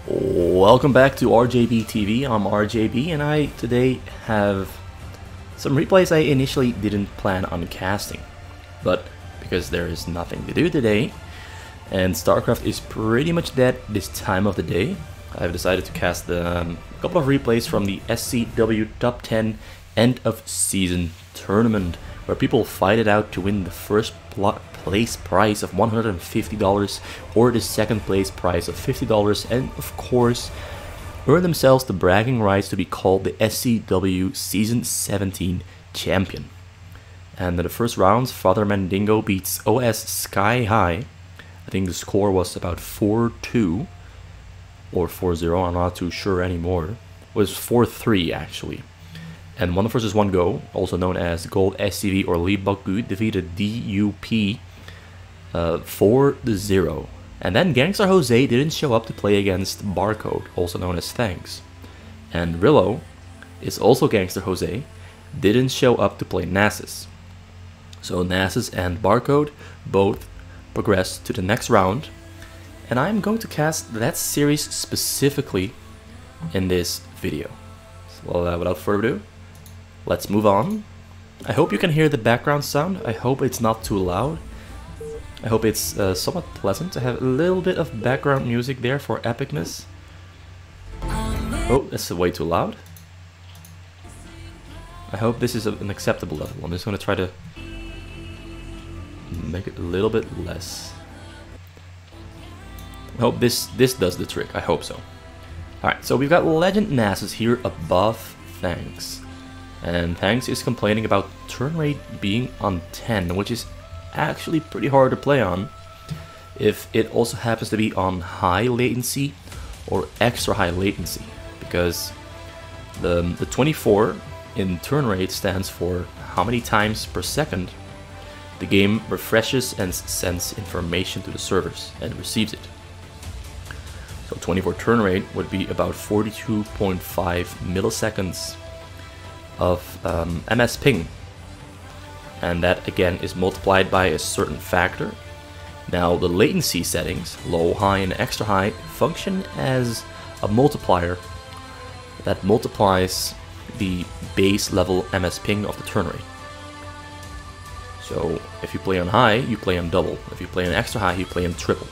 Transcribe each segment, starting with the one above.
Welcome back to RJB TV. I'm RJB and I today have some replays I initially didn't plan on casting, but because there is nothing to do today and StarCraft is pretty much dead this time of the day, I've decided to cast a couple of replays from the SCW Top 10 end of season tournament, where people fight it out to win the first place prize of $150 or the second place prize of $50, and of course earn themselves the bragging rights to be called the SCW Season 17 champion. And in the first round, Father Mandingo beats OS Sky High. I think the score was about 4-2 or 4-0, I'm not too sure anymore. It was 4-3 actually. And 1 versus 1 Go, also known as Gold SCV or Lee Baku, defeated DUP 4-0. And then Gangster Jose didn't show up to play against Barcode, also known as Thanks. And Rillo is also Gangster Jose, didn't show up to play Nasus. So Nasus and Barcode both progressed to the next round. And I'm going to cast that series specifically in this video. So without further ado, let's move on. I hope you can hear the background sound. I hope it's not too loud. I hope it's somewhat pleasant to have a little bit of background music there for epicness. Oh, that's way too loud. I hope this is an acceptable level. I'm just going to try to make it a little bit less. I hope this does the trick. I hope so. Alright, so we've got Legend Nasus here above Thanks. And Thanks is complaining about turn rate being on 10, which is actually pretty hard to play on if it also happens to be on high latency or extra high latency, because the 24 in turn rate stands for how many times per second the game refreshes and sends information to the servers and receives it. So 24 turn rate would be about 42.5 milliseconds of MS ping, and that again is multiplied by a certain factor. Now the latency settings, low, high and extra high, function as a multiplier that multiplies the base level MS ping of the turn rate. So if you play on high, you play on double. If you play on extra high, you play on triple.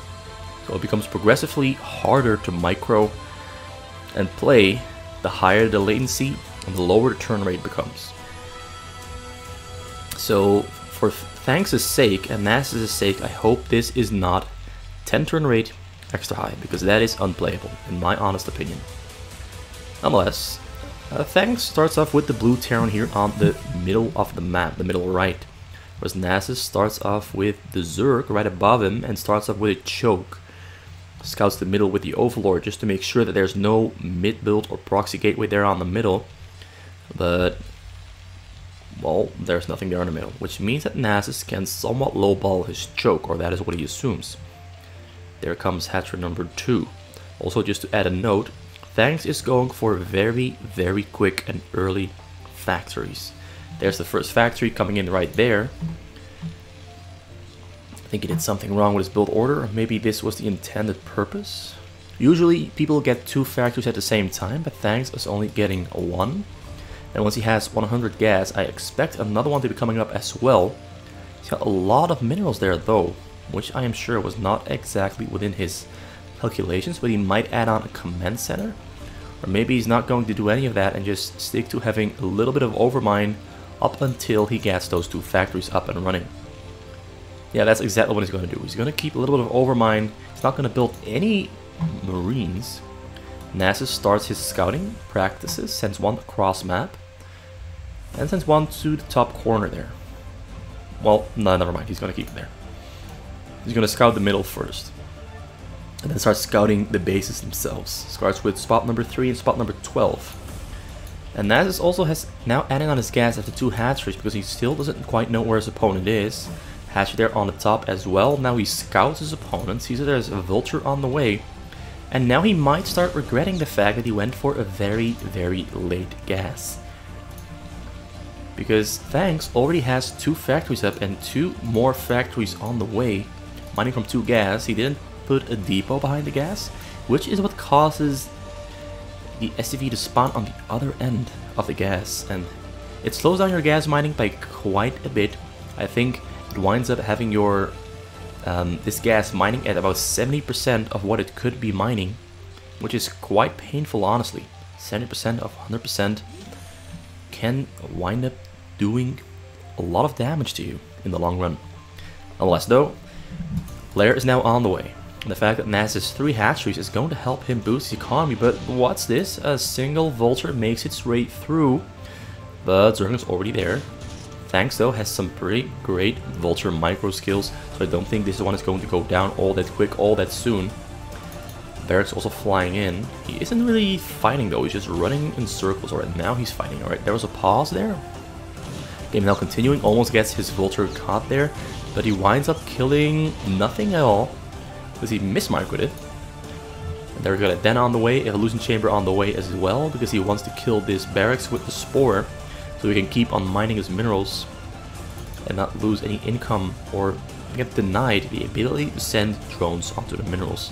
So it becomes progressively harder to micro and play the higher the latency and the lower the turn rate becomes. So for Thanks' sake and Nasus' sake, I hope this is not 10 turn rate extra high, because that is unplayable in my honest opinion. Nonetheless, Thanks starts off with the blue Terran here on the middle of the map, the middle right, whereas Nasus starts off with the Zerg right above him and starts off with a choke. Scouts the middle with the Overlord just to make sure that there's no mid build or proxy gateway there on the middle. But, well, there's nothing there in the middle, which means that Nasus can somewhat lowball his choke, or that is what he assumes. There comes hatchery number 2. Also, just to add a note, Thanks is going for very, very quick and early factories. There's the first factory coming in right there. I think he did something wrong with his build order, or maybe this was the intended purpose. Usually people get 2 factories at the same time, but Thanks is only getting 1. And once he has 100 gas, I expect another one to be coming up as well. He's got a lot of minerals there though, which I am sure was not exactly within his calculations, but he might add on a command center. Or maybe he's not going to do any of that and just stick to having a little bit of overmine up until he gets those 2 factories up and running. Yeah, that's exactly what he's going to do. He's going to keep a little bit of overmine. He's not going to build any marines. Nasus starts his scouting practices, sends 1 across map, and sends 1 to the top corner there. Well, no, never mind. He's going to keep it there. He's going to scout the middle first, and then start scouting the bases themselves. Starts with spot number 3 and spot number 12. And Nasus also has now adding on his gas after 2 hatcheries, because he still doesn't quite know where his opponent is. Hatchery there on the top as well. Now he scouts his opponent, sees that there's a vulture on the way, and now he might start regretting the fact that he went for a very, very late gas. Because Thanks already has 2 factories up and 2 more factories on the way, mining from 2 gas. He didn't put a depot behind the gas, which is what causes the SCV to spawn on the other end of the gas, and it slows down your gas mining by quite a bit. I think it winds up having your this gas mining at about 70% of what it could be mining, which is quite painful, honestly. 70% of 100% can wind up doing a lot of damage to you in the long run. Nonetheless though, Blair is now on the way. And the fact that Nas has 3 hatcheries is going to help him boost his economy, but what's this? A single vulture makes its way through, but Zerglin's already there. Thanks though has some pretty great vulture micro skills, so I don't think this one is going to go down all that quick, all that soon. Barrack's also flying in. He isn't really fighting though, he's just running in circles. Alright, now he's fighting. Alright, there was a pause there. Game now continuing, almost gets his vulture caught there, but he winds up killing nothing at all, because he mismicroed it. And there we got a den on the way, a hallucin chamber on the way as well, because he wants to kill this barracks with the spore, so he can keep on mining his minerals and not lose any income or get denied the ability to send drones onto the minerals.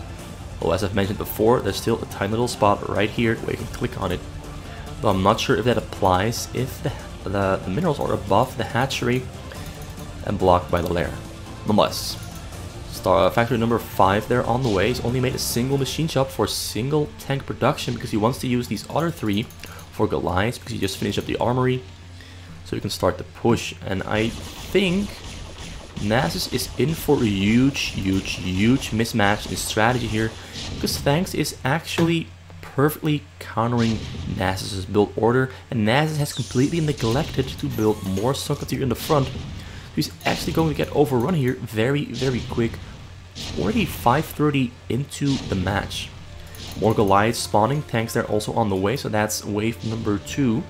Well, as I've mentioned before, there's still a tiny little spot right here where you can click on it, but I'm not sure if that applies if the minerals are above the hatchery and blocked by the lair. Nonetheless, factory number 5 there on the way. He's only made a single machine shop for single tank production because he wants to use these other 3 for Goliaths, because he just finished up the armory, so you can start the push. And I think Nasus is in for a huge mismatch in strategy here, because Thanks is actually perfectly countering Nasus's build order, and Nasus has completely neglected to build more Sunketeer in the front. He's actually going to get overrun here very quick. Already 5:30 into the match. More Goliaths spawning, tanks there also on the way, so that's wave number 2.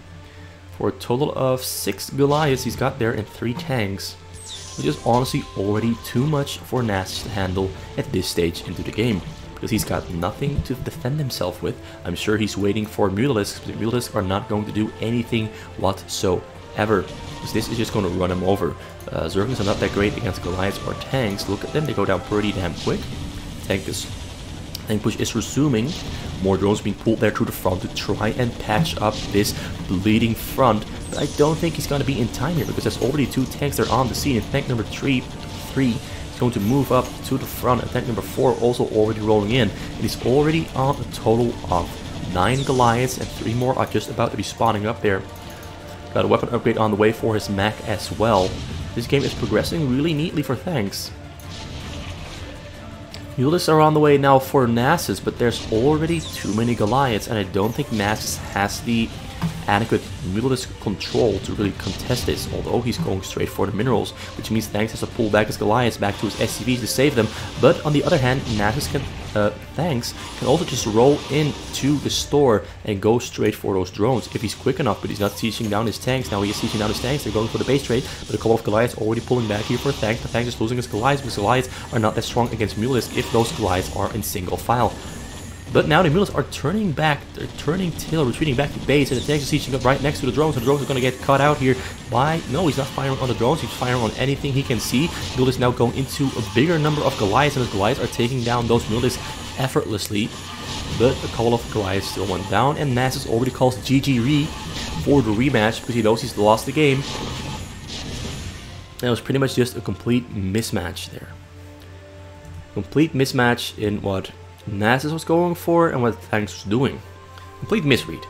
For a total of 6 Goliaths he's got there and 3 tanks, which is honestly already too much for Nasus to handle at this stage into the game, because he's got nothing to defend himself with. I'm sure he's waiting for Mutalisks, but Mutalisks are not going to do anything whatsoever, because this is just going to run him over. Zerglings are not that great against Goliaths or tanks. Look at them, they go down pretty damn quick. Tank push is resuming. More drones being pulled there through the front to try and patch up this bleeding front. But I don't think he's going to be in time here, because there's already 2 tanks there on the scene. And tank number 3 is going to move up to the front. And tank number 4 also already rolling in. And he's already on a total of 9 Goliaths, and 3 more are just about to be spawning up there. Got a weapon upgrade on the way for his mech as well. This game is progressing really neatly for Thanks. Mutalisks are on the way now for Nasus, but there's already too many Goliaths, and I don't think Nasus has the adequate Mutalisk control to really contest this, although he's going straight for the minerals, which means Thanks has to pull back his Goliaths back to his SCVs to save them. But on the other hand, Thanks can also just roll into the store and go straight for those drones if he's quick enough, but he's not sieging down his tanks. Now he is sieging down his tanks, they're going for the base trade, but a couple of Goliaths already pulling back here for Thanks. But Thanks is losing his Goliaths, because Goliaths are not that strong against Mutalisks if those Goliaths are in single file. But now the Mutalisks are turning back, they're turning tail, retreating back to base, and the tanks are sieging up right next to the drones, and the drones are going to get cut out here by... No, he's not firing on the drones, he's firing on anything he can see. Mutalisks now going into a bigger number of Goliaths, and his Goliaths are taking down those Mutalisks effortlessly. But a couple of Goliaths still went down, and Nasus already calls GG for the rematch, because he knows he's lost the game. And it was pretty much just a complete mismatch there. Complete mismatch in what Nasus was going for and what Thanks was doing. Complete misread.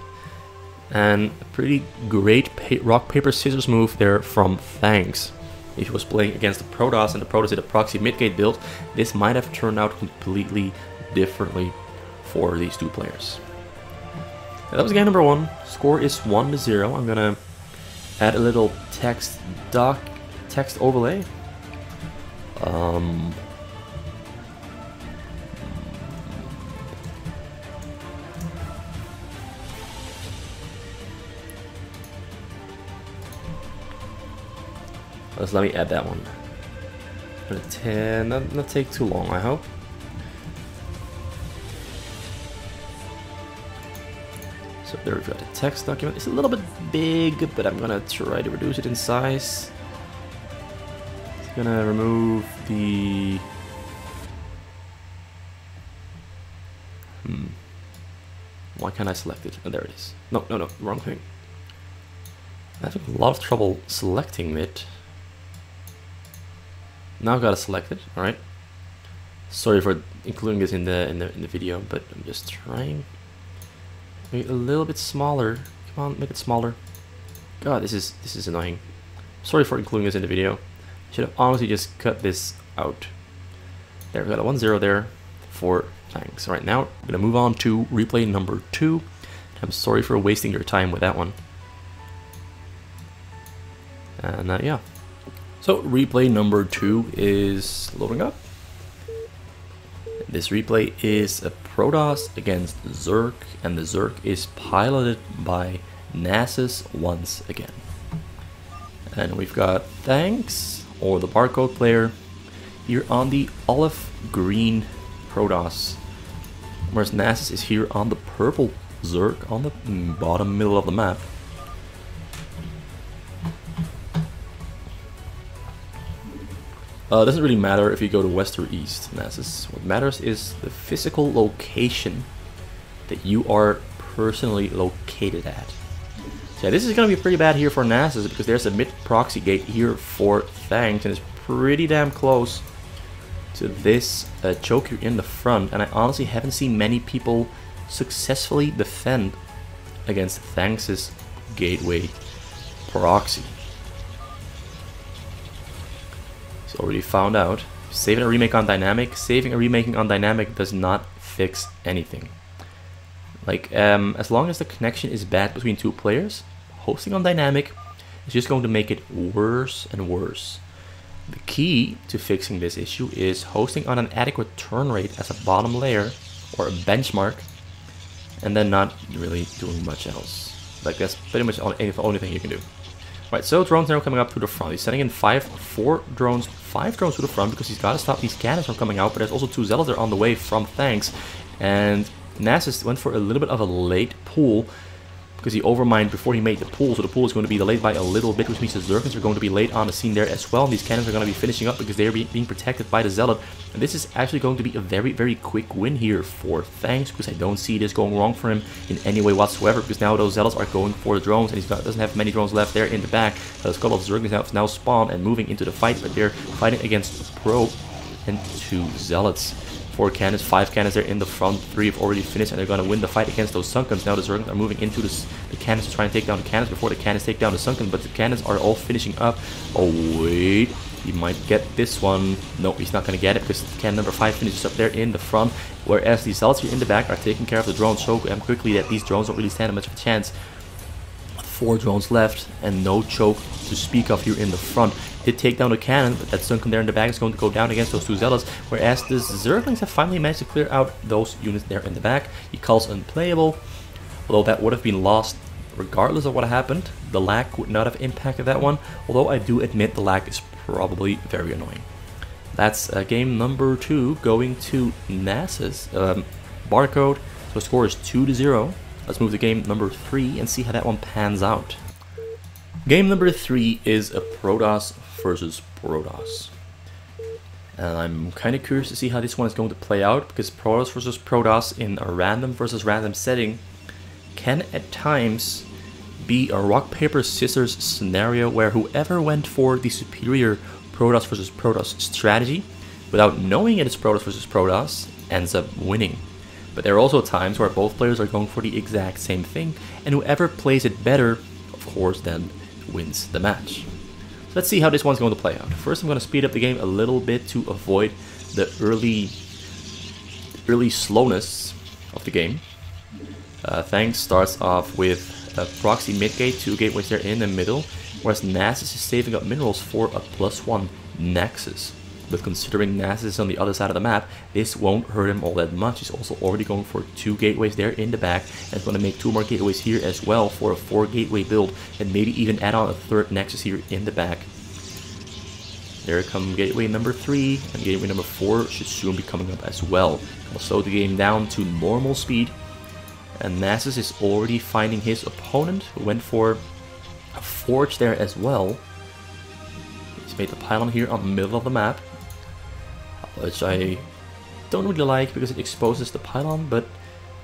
And a pretty great rock, paper, scissors move there from Thanks. If he was playing against the Protoss and the Protoss did a proxy midgate build, this might have turned out completely differently for these 2 players. And that was game number 1. Score is 1-0. I'm gonna add a little text overlay. Let me add that one. Not take too long, I hope. So there we've got the text document. It's a little bit big, but I'm gonna try to reduce it in size. It's gonna remove the Why can't I select it? Oh, there it is. No, wrong thing. I took a lot of trouble selecting it. Now I've got to select it. All right. Sorry for including this in the video, but I'm just trying. Make it a little bit smaller. Come on, make it smaller. God, this is annoying. Sorry for including this in the video. Should have honestly just cut this out. There, we got a 1-0 there for thanks. All right, now we're gonna move on to replay number 2. I'm sorry for wasting your time with that one. And yeah. So replay number 2 is loading up. This replay is a Protoss against Zerg, and the Zerg is piloted by Nasus once again. And we've got Thanks, or the barcode player, here on the olive green Protoss, whereas Nasus is here on the purple Zerg on the bottom middle of the map. It doesn't really matter if you go to west or east, Nasus. What matters is the physical location that you are personally located at. So yeah, this is going to be pretty bad here for Nasus because there's a mid proxy gate here for Thanks, and it's pretty damn close to this choke here in the front. And I honestly haven't seen many people successfully defend against Thanks' gateway proxy. So already found out, saving a remake on dynamic, saving a remaking on dynamic does not fix anything. Like, as long as the connection is bad between two players, hosting on dynamic is just going to make it worse and worse. The key to fixing this issue is hosting on an adequate turn rate as a bottom layer or a benchmark, and then not really doing much else. Like, that's pretty much the only thing you can do. Right, so drones now coming up to the front. He's sending in 5 drones to the front because he's got to stop these cannons from coming out. But there's also 2 zealots that are on the way from Thanks. And Nasus went for a little bit of a late pull because he overmined before he made the pull. So the pull is going to be delayed by a little bit, which means the Zergans are going to be late on the scene there as well. And these cannons are going to be finishing up because they're being protected by the zealot. And this is actually going to be a very, very quick win here for Thanks, because I don't see this going wrong for him in any way whatsoever, because now those zealots are going for the drones, and he doesn't have many drones left there in the back. A couple of Zergans have now spawned and moving into the fight, but they're fighting against Pro and 2 zealots. 4 cannons, 5 cannons there in the front, 3 have already finished, and they're going to win the fight against those Sunkens. Now the Zergans are moving into the cannons to try and take down the cannons before the cannons take down the Sunken, but the cannons are all finishing up. Oh wait, he might get this one. No, he's not going to get it because cannon number 5 finishes up there in the front, whereas the zealots here in the back are taking care of the drones so quickly that these drones don't really stand much of a chance. 4 drones left and no choke to speak of here in the front. Did take down the cannon, but that Sunken there in the back is going to go down against those 2 zealots, whereas the Zerglings have finally managed to clear out those units there in the back. He calls unplayable, although that would have been lost regardless of what happened. The lag would not have impacted that one, although I do admit the lag is probably very annoying. That's game number 2 going to Nasus. Barcode, so the score is 2-0. Let's move to game number 3 and see how that one pans out. Game number 3 is a Protoss versus Protoss. And I'm kind of curious to see how this one is going to play out, because Protoss versus Protoss in a random versus random setting can at times be a rock, paper, scissors scenario where whoever went for the superior Protoss versus Protoss strategy without knowing it is Protoss versus Protoss ends up winning. But there are also times where both players are going for the exact same thing, and whoever plays it better, of course, then wins the match. So let's see how this one's going to play out. First, I'm going to speed up the game a little bit to avoid the early slowness of the game. Thanks starts off with a proxy mid gate, 2 gateways there in the middle, whereas Nasus is saving up minerals for a +1 Nexus. But considering Nasus is on the other side of the map, this won't hurt him all that much. He's also already going for 2 gateways there in the back, and it's going to make 2 more gateways here as well for a 4 gateway build, and maybe even add on a 3rd Nexus here in the back. There come gateway number 3, and gateway number 4 should soon be coming up as well. I'll slow the game down to normal speed, and Nasus is already finding his opponent, who went for a forge there as well. He's made the pylon here on the middle of the map, which I don't really like because it exposes the pylon, but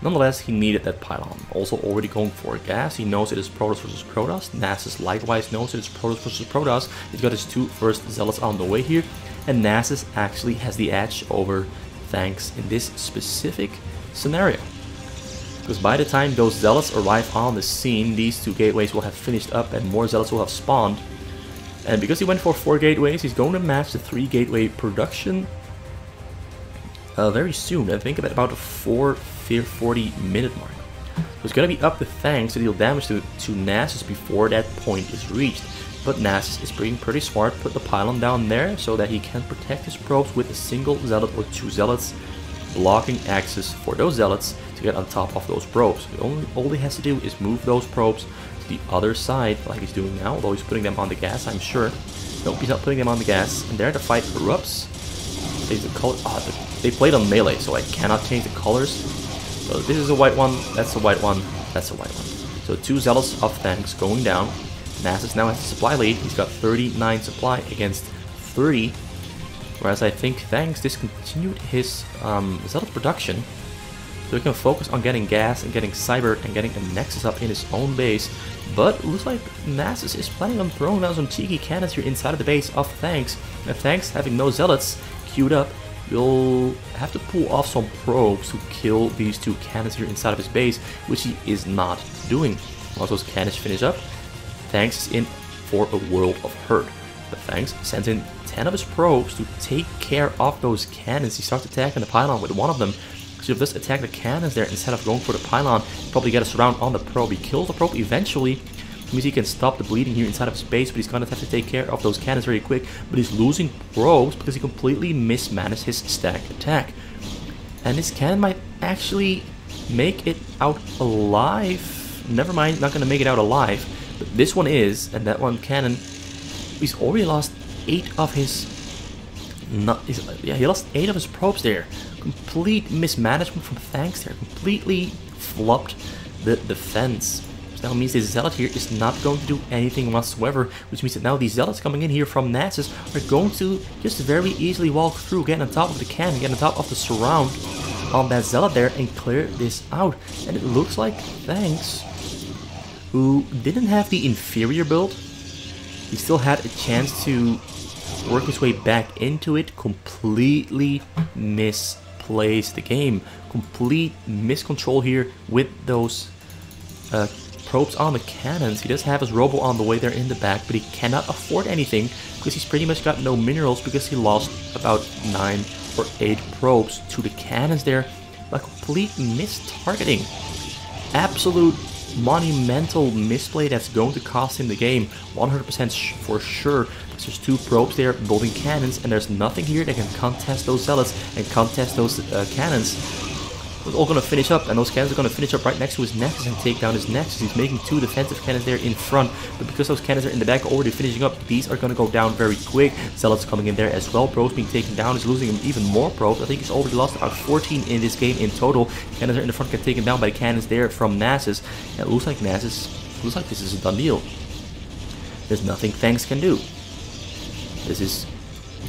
Nonetheless, he needed that pylon. Also already going for gas. He knows it is Protoss versus Protoss. Nasus likewise knows it is Protoss versus Protoss. He's got his 2 first Zealots on the way here. And Nasus actually has the edge over Thanks in this specific scenario. Because by the time those Zealots arrive on the scene, these 2 gateways will have finished up and more Zealots will have spawned. And because he went for 4 gateways, he's going to match the 3 gateway production very soon. I think about the 4:40 minute mark. So it's going to be up to Thanks to deal damage to Nasus before that point is reached. But Nasus is being pretty smart, put the pylon down there so that he can protect his probes with a single Zealot or 2 Zealots, blocking access for those Zealots to get on top of those probes. All he has to do is move those probes to the other side, like he's doing now, although he's putting them on the gas, I'm sure. Nope, he's not putting them on the gas, and there the fight erupts. They played on melee, so I cannot change the colors. So this is a white one, that's a white one, that's a white one. So 2 Zealots of Thanks going down. Nasus now has the supply lead. He's got 39 supply against 30. Whereas I think Thanks discontinued his Zealot production. So he can focus on getting gas and getting cyber and getting a Nexus up in his own base. But it looks like Nasus is planning on throwing down some cheeky cannons here inside of the base of Thanks. And Thanks, having no Zealots queued up, will have to pull off some probes to kill these 2 cannons here inside of his base, which he is not doing. Once those cannons finish up, Thanks is in for a world of hurt. But Thanks sends in 10 of his probes to take care of those cannons. He starts attacking the pylon with one of them. So if this attack the cannons there instead of going for the pylon, probably get a surround on the probe. He kills the probe eventually, which means he can stop the bleeding here inside of his base, but he's gonna have to take care of those cannons very quick. But he's losing probes because he completely mismanaged his stack attack. And this cannon might actually make it out alive. Never mind, not gonna make it out alive. But this one is, and that one cannon, he's already lost 8 of his... he lost 8 of his probes there. Complete mismanagement from Thanks there. Completely flopped the defense. So that means this Zealot here is not going to do anything whatsoever, which means that now these Zealots coming in here from Nasus are going to just very easily walk through, get on top of the cannon, get on top of the surround on that Zealot there and clear this out. And it looks like Thanks, who didn't have the inferior build, he still had a chance to work his way back into it, completely misplays the game. Complete miscontrol here with those probes on the cannons. He does have his robo on the way there in the back, but he cannot afford anything because he's pretty much got no minerals because he lost about 9 or 8 probes to the cannons there. A complete mistargeting. Absolute monumental misplay that's going to cost him the game 100% for sure, because there's 2 probes there building cannons and there's nothing here that can contest those Zealots and contest those cannons. It's all going to finish up, and those cannons are going to finish up right next to his Nexus and take down his Nexus. He's making 2 defensive cannons there in front, but because those cannons are in the back already finishing up, these are going to go down very quick. Zealots coming in there as well. Probes being taken down. He's losing him even more probes. I think he's already lost about 14 in this game in total. Cannons are in the front, get taken down by the cannons there from Nasus. And it looks like looks like this is a done deal. There's nothing Thanks can do. This is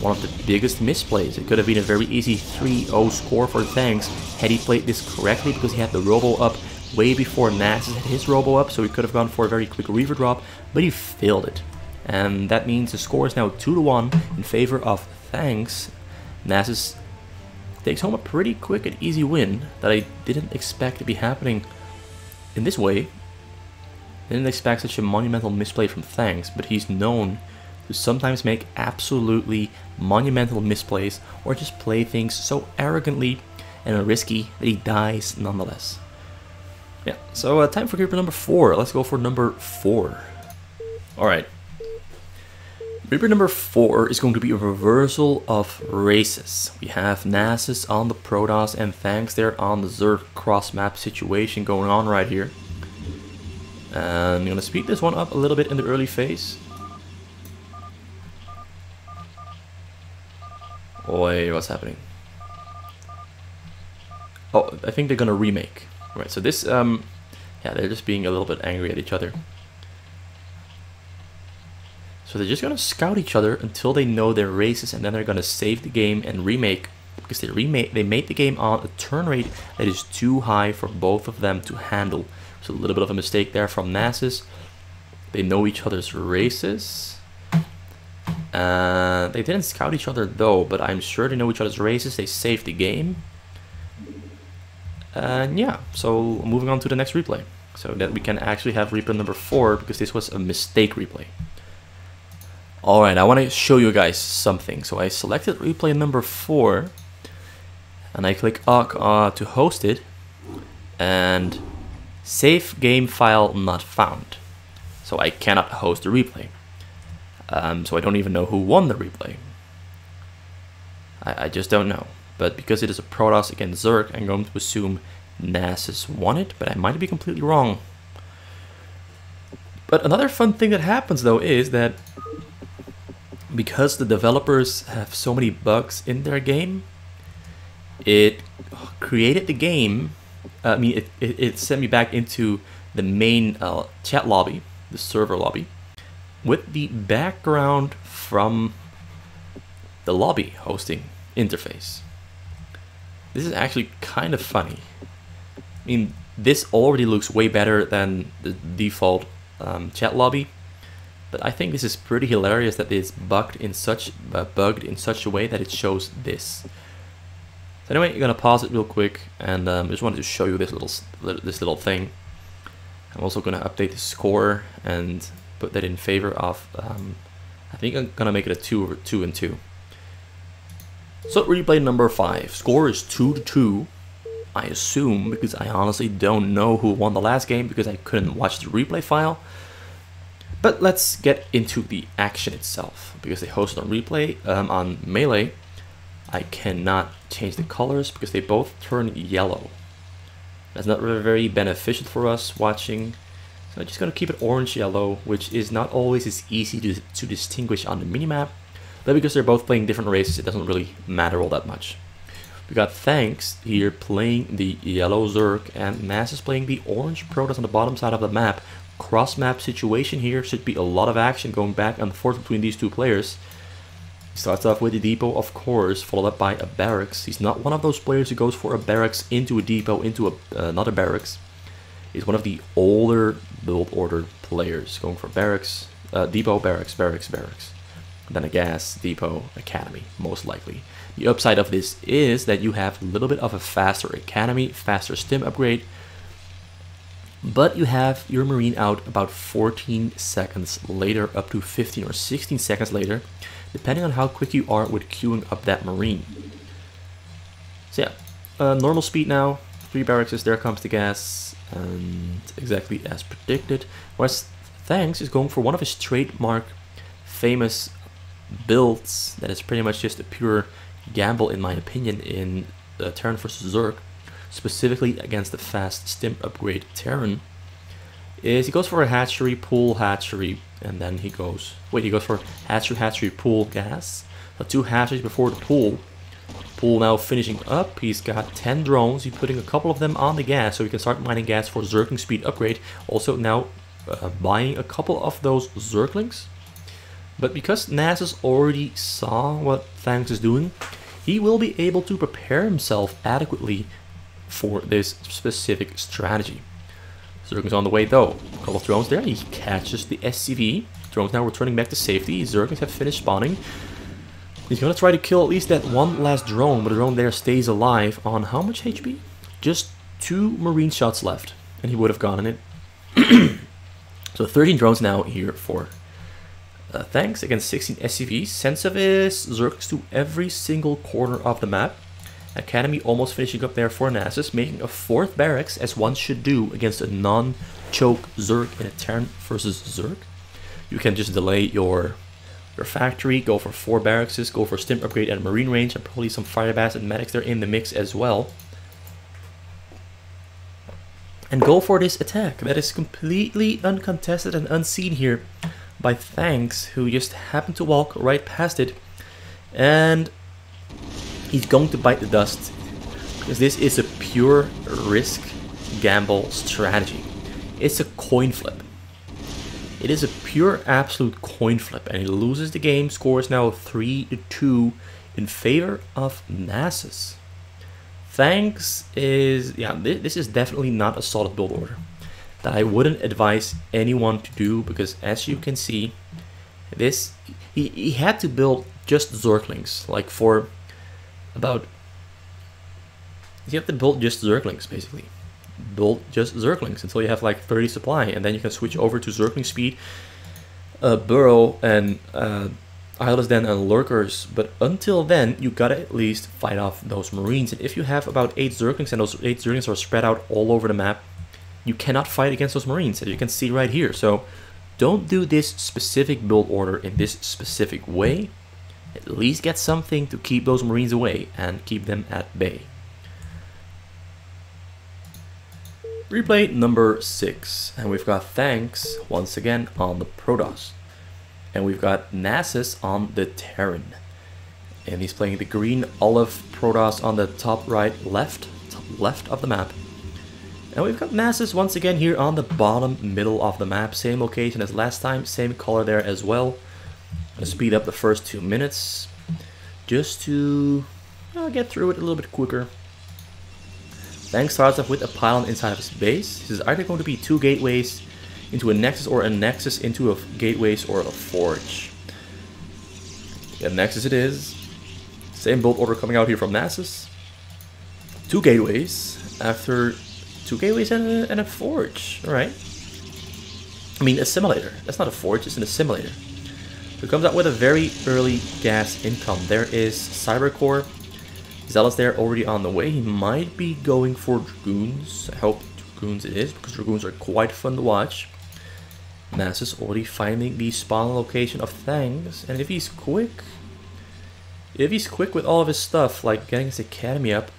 one of the biggest misplays. It could have been a very easy 3-0 score for Thanks had he played this correctly, because he had the robo up way before Nasus had his robo up, so he could have gone for a very quick Reaver drop, but he failed it. And that means the score is now 2-1 in favor of Thanks. Nasus takes home a pretty quick and easy win that I didn't expect to be happening in this way. I didn't expect such a monumental misplay from Thanks, but he's known to sometimes make absolutely monumental misplays or just play things so arrogantly and risky that he dies nonetheless. Yeah, so time for Reaper number 4. Let's go for number 4. Alright. Reaper number 4 is going to be a reversal of races. We have Nasus on the Protoss and Thanks there on the Zerg cross-map situation going on right here. And I'm going to speed this one up a little bit in the early phase. Wait, what's happening? Oh, I think they're gonna remake. Right, so this, yeah, they're just being a little bit angry at each other. So they're just gonna scout each other until they know their races, and then they're gonna save the game and remake because they made the game on a turn rate that is too high for both of them to handle. So a little bit of a mistake there from Nasus. They know each other's races. They didn't scout each other though, but I'm sure they know each other's races. They saved the game. And yeah, so moving on to the next replay, so that we can actually have replay number 4, because this was a mistake replay. Alright, I want to show you guys something. So I selected replay number 4, and I click to host it, and save game file not found. So I cannot host the replay. So I don't even know who won the replay. I just don't know. But because it is a Protoss against Zerg, I'm going to assume Nasus won it, but I might be completely wrong. But another fun thing that happens though is that because the developers have so many bugs in their game, it created the game. It sent me back into the main chat lobby, the server lobby, with the background from the lobby hosting interface. This is actually kind of funny. I mean, this already looks way better than the default chat lobby, but I think this is pretty hilarious that it's bugged in such a way that it shows this. So anyway, you're gonna pause it real quick, and just wanted to show you this little thing. I'm also gonna update the score and put that in favor of. I think I'm gonna make it a 2 and 2. So replay number 5. Score is 2-2. I assume, because I honestly don't know who won the last game because I couldn't watch the replay file. But let's get into the action itself, because they hosted on replay on Melee. I cannot change the colors because they both turn yellow. That's not very beneficial for us watching. So I'm just gonna keep it orange-yellow, which is not always as easy to distinguish on the minimap. But because they're both playing different races, it doesn't really matter all that much. We got Thanks here playing the yellow Zerg, and Nasus playing the orange Protoss on the bottom side of the map. Cross-map situation here, should be a lot of action going back and forth between these two players. He starts off with a depot, of course, followed up by a barracks. He's not one of those players who goes for a barracks into a depot into another barracks. He's one of the older build order players, going for barracks, depot, barracks, barracks, barracks. Then a gas, depot, academy, most likely. The upside of this is that you have a little bit of a faster academy, faster stim upgrade, but you have your marine out about 14 seconds later, up to 15 or 16 seconds later, depending on how quick you are with queuing up that marine. So yeah, normal speed now, 3 barracks, there comes the gas, and exactly as predicted. Whereas Thanks is going for one of his trademark famous builds that is pretty much just a pure gamble, in my opinion, in Terran versus Zerg, specifically against the fast stim upgrade Terran, is he goes for a hatchery, pool, hatchery, and then he goes for hatchery, hatchery, pool, gas. So 2 hatcheries before the pool. Pool now finishing up. He's got 10 drones. He's putting a couple of them on the gas, so he can start mining gas for Zergling speed upgrade. Also now buying a couple of those Zerglings. But because Nasus already saw what Thanks is doing, he will be able to prepare himself adequately for this specific strategy. Zerglings on the way though. A couple of drones there. He catches the SCV. Drones now returning back to safety. Zerglings have finished spawning. He's gonna try to kill at least that one last drone, but the drone there stays alive on how much HP? Just 2 marine shots left, and he would have gotten it. So 13 drones now here for Thanks against 16 SCVs. Sense of his Zerglings to every single corner of the map. Academy almost finishing up there for Nasus, making a 4th barracks, as one should do against a non-choke Zerg in a Terran versus Zerg. You can just delay your factory, go for 4 barracks, go for stim upgrade at marine range, and probably some fire bass and medics there in the mix as well. And go for this attack that is completely uncontested and unseen here by Thanks, who just happened to walk right past it, and he's going to bite the dust, because this is a pure risk gamble strategy. It's a coin flip. It is a pure absolute coin flip, and he loses the game. Score is now 3-2 in favor of Nasus. Thanks is, yeah, this is definitely not a solid build order that I wouldn't advise anyone to do, because as you can see, this he had to build just Zerglings, like for about, you have to build just Zerglings basically. Build just Zerglings until you have like 30 supply, and then you can switch over to Zergling speed, Burrow, and Eyeless Den and Lurkers. But until then, you gotta at least fight off those Marines. And if you have about 8 Zerglings and those 8 Zerglings are spread out all over the map, you cannot fight against those Marines, as you can see right here. So don't do this specific build order in this specific way. At least get something to keep those Marines away and keep them at bay. Replay number 6, and we've got Thanks once again on the Protoss, and we've got Nasus on the Terran, and he's playing the green olive Protoss on the top left of the map, and we've got Nasus once again here on the bottom middle of the map, same location as last time, same color there as well. I'm gonna speed up the first 2 minutes just to get through it a little bit quicker. Thanks starts off with a pylon inside of his base. This is either going to be 2 gateways into a nexus, or a nexus into a gateways or a forge. Yeah, nexus it is. Same build order coming out here from Nasus. 2 gateways after 2 gateways and a forge. Alright. I mean, assimilator. That's not a forge, it's an assimilator. So it comes out with a very early gas income. There is Cybercore. Zealous there already on the way. He might be going for Dragoons. I hope Dragoons it is, because Dragoons are quite fun to watch. Nasus already finding the spawn location of Thangs, and if he's quick with all of his stuff, like getting his academy up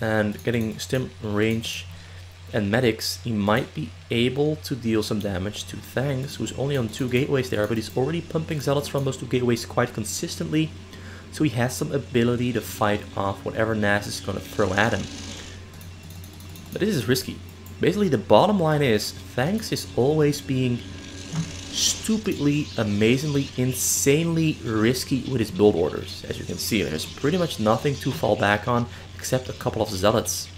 and getting stim range and medics, he might be able to deal some damage to Thangs, who's only on 2 gateways there, but he's already pumping zealots from those 2 gateways quite consistently. So he has some ability to fight off whatever Nasus is going to throw at him. But this is risky. Basically, the bottom line is, Thanks is always being stupidly, amazingly, insanely risky with his build orders. As you can see, there's pretty much nothing to fall back on except a couple of zealots.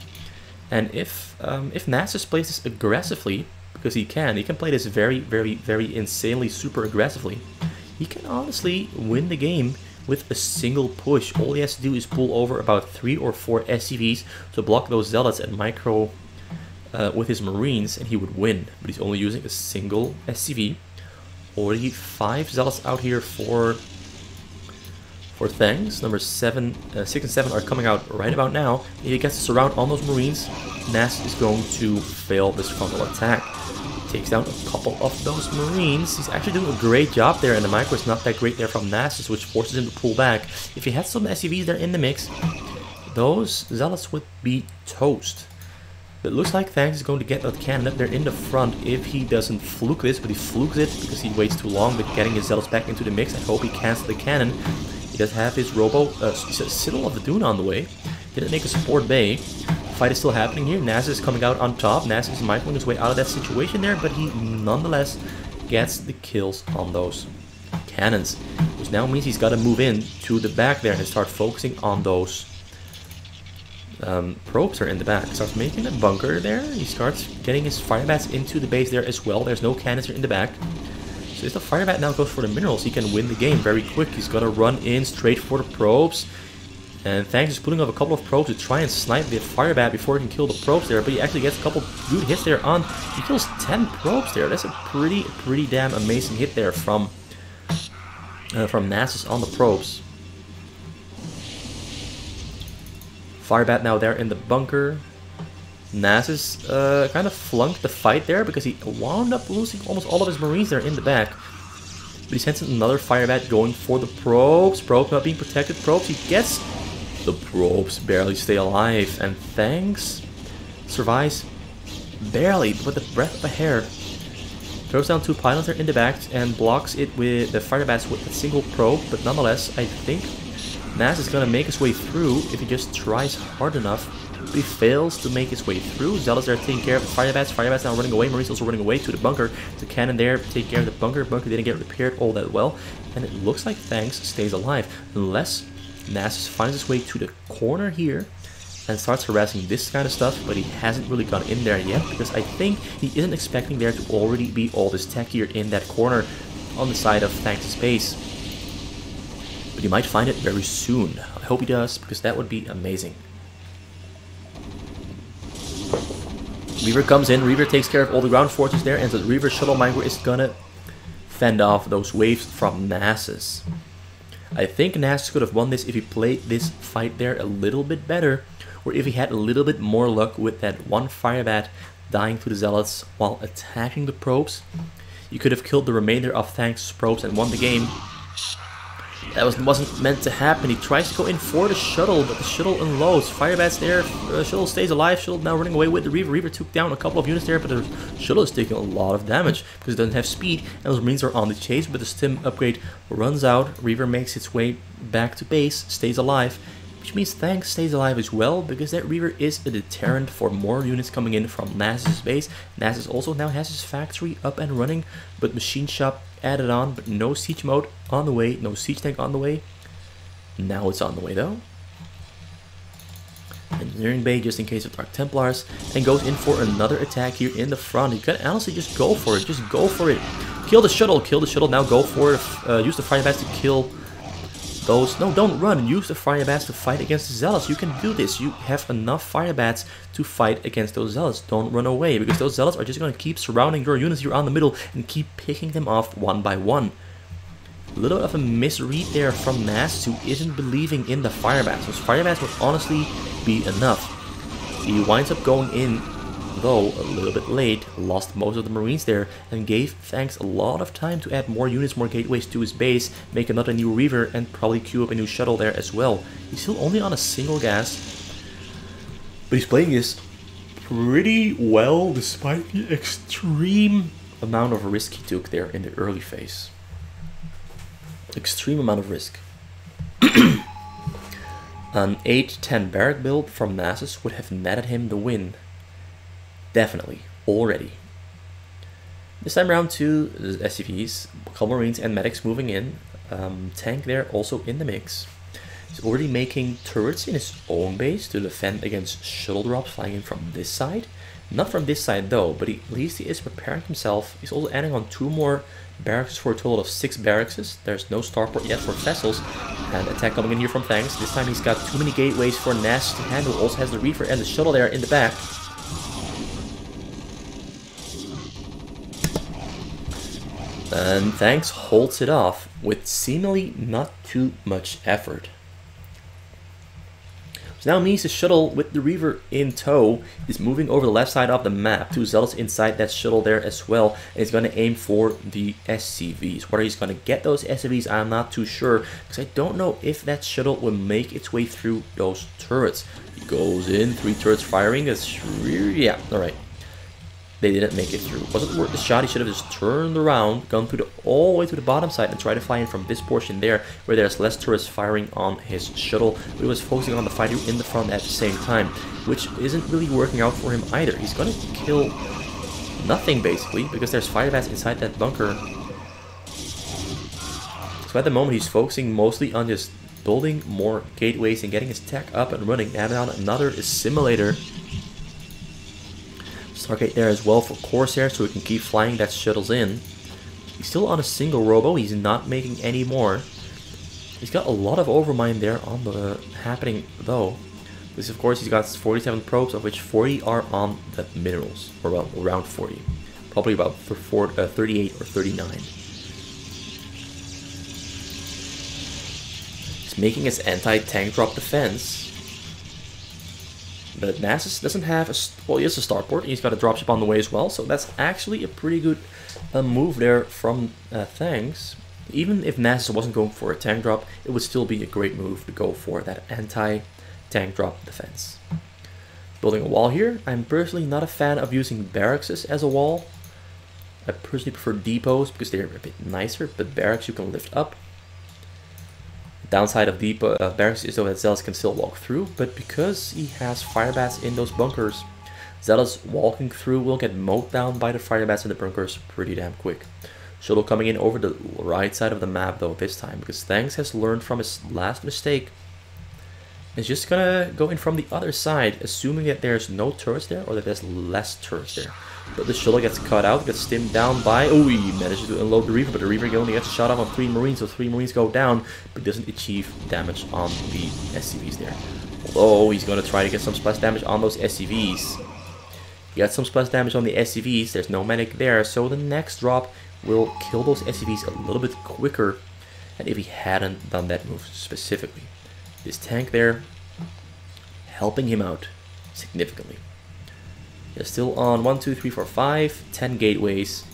And if Nasus plays this aggressively, because he can play this very, very, very insanely super aggressively, he can honestly win the game with a single push. All he has to do is pull over about 3 or 4 SCVs to block those zealots and micro with his Marines, and he would win. But he's only using a single SCV. Already 5 zealots out here for Thangs. Number 7, 6 and 7 are coming out right about now. If he gets to surround all those Marines, Nasus is going to fail this frontal attack. Takes down a couple of those Marines. He's actually doing a great job there, and the micro is not that great there from Nasus, which forces him to pull back. If he had some SCVs there in the mix, those zealots would be toast. But it looks like Thanks is going to get that cannon up there in the front if he doesn't fluke this, but he flukes it because he waits too long with getting his zealots back into the mix. I hope he cancels the cannon. He does have his Citadel of the Dune on the way. Didn't make a support bay. Fight is still happening here. Nasus is coming out on top. Nasus is microing his way out of that situation there, but he nonetheless gets the kills on those cannons, which now means he's got to move in to the back there and start focusing on those probes are in the back. Starts making a bunker there. He starts getting his fire bats into the base there as well. There's no cannons in the back. So if the fire bat now goes for the minerals, he can win the game very quick. He's gonna run in straight for the probes. And Thanks is putting up a couple of probes to try and snipe the fire bat before he can kill the probes there, but he actually gets a couple good hits there on. He kills 10 probes there. That's a pretty damn amazing hit there from Nasus on the probes. Fire bat now there in the bunker. Nasus kind of flunked the fight there because he wound up losing almost all of his Marines there in the back. But he sends another fire bat going for the probes. Probes not being protected. Probes, he gets the probes, barely stay alive, and Thanks survives barely, with the breath of a hair. Throws down 2 pylons there in the back and blocks it with the fire bats with a single probe, but nonetheless, I think Nasus is gonna make his way through if he just tries hard enough. But he fails to make his way through. Zealots are taking care of the fire bats. Fire bats now running away. Marines also running away to the bunker. The cannon there take care of the bunker. Bunker didn't get repaired all that well, and it looks like Thanks stays alive unless Nasus finds his way to the corner here and starts harassing this kind of stuff, but he hasn't really gone in there yet because I think he isn't expecting there to already be all this tech here in that corner on the side of Thanks' base. But he might find it very soon. I hope he does, because that would be amazing. Reaver comes in, Reaver takes care of all the ground forces there, and the Reaver shuttle miner is gonna fend off those waves from Nasus. I think Nasus could have won this if he played this fight there a little bit better, or if he had a little bit more luck with that one Firebat dying to the Zealots while attacking the probes. You could have killed the remainder of Thanks' probes and won the game. That wasn't meant to happen. He tries to go in for the shuttle, but the shuttle unloads. Firebat's there, shuttle stays alive, shuttle now running away with the Reaver. Reaver took down a couple of units there, but the shuttle is taking a lot of damage because it doesn't have speed, and those Marines are on the chase, but the stim upgrade runs out. Reaver makes its way back to base, stays alive, which means Thanks stays alive as well, because that Reaver is a deterrent for more units coming in from Nasus' base. Nasus also now has his factory up and running, but Machine Shop added on, but no siege mode on the way, no siege tank on the way. Now it's on the way though. Engineering Bay just in case of Dark Templars, and goes in for another attack here in the front. You can honestly just go for it, just go for it. Kill the shuttle, now go for it. Use the Firebats to kill those. No, don't run. Use the Firebats to fight against the Zealots. You can do this. You have enough Firebats to fight against those Zealots. Don't run away, because those Zealots are just going to keep surrounding your units here on the middle and keep picking them off one by one. A little of a misread there from Nasus, who isn't believing in the Firebats. Those Firebats would honestly be enough. He winds up going in, though a little bit late, lost most of the Marines there, and gave Thanks a lot of time to add more units, more gateways to his base, make another new Reaver, and probably queue up a new shuttle there as well. He's still only on a single gas, but he's playing this pretty well despite the extreme amount of risk he took there in the early phase. Extreme amount of risk. An 8-10 barrack build from Nasus would have netted him the win. Definitely, already. This time around, two SCVs, couple Marines and medics moving in. Tank there also in the mix. He's already making turrets in his own base to defend against shuttle drops flying in from this side. Not from this side though, but at least he is preparing himself. He's also adding on 2 more barracks for a total of 6 barracks. There's no starport yet for vessels. And attack coming in here from Thanks. This time he's got too many gateways for Nasus to handle. Also has the Reaver and the shuttle there in the back. And Thanks holds it off with seemingly not too much effort. So now means the shuttle with the Reaver in tow is moving over the left side of the map. 2 Zealots inside that shuttle there as well. And he's going to aim for the SCVs. Whether he's going to get those SCVs, I'm not too sure, because I don't know if that shuttle will make its way through those turrets. He goes in, 3 turrets firing. That's yeah, alright. They didn't make it through. Wasn't worth the shot. He should have just turned around, gone through all the way to the bottom side, and tried to fly in from this portion there, where there's less turrets firing on his shuttle. But he was focusing on the fighter in the front at the same time, which isn't really working out for him either. He's gonna kill nothing basically, because there's Firebats inside that bunker. So at the moment he's focusing mostly on just building more gateways and getting his tech up and running. Add on another assimilator. Stargate there as well for Corsair, so he can keep flying that shuttles in. He's still on a single robo, he's not making any more. He's got a lot of overmine there on the happening though. Because of course he's got 47 probes, of which 40 are on the minerals, or well, around 40. Probably about 38 or 39. He's making his anti-tank drop defense. But Nasus doesn't have a, well, he has a starport. He's got a dropship on the way as well, so that's actually a pretty good move there from Thanks. Even if Nasus wasn't going for a tank drop, it would still be a great move to go for that anti-tank drop defense. Building a wall here. I'm personally not a fan of using barracks as a wall. I personally prefer depots because they're a bit nicer, but barracks you can lift up. Downside of depot barracks is though that Zealots can still walk through, but because he has Firebats in those bunkers, Zealots walking through will get mowed down by the Firebats in the bunkers pretty damn quick. Shuttle coming in over the right side of the map though this time, because Thanks has learned from his last mistake is just gonna go in from the other side, assuming that there's no turrets there or that there's less turrets there. But the shuttle gets cut out, gets stimmed down by... Oh, he manages to unload the Reaver, but the Reaver only gets a shot off on 3 Marines, so 3 Marines go down, but doesn't achieve damage on the SCVs there. Although he's gonna try to get some splash damage on those SCVs. He got some splash damage on the SCVs, there's no medic there, so the next drop will kill those SCVs a little bit quicker than if he hadn't done that move specifically. This tank there, helping him out significantly. They're still on 1, 2, 3, 4, 5, 10 gateways.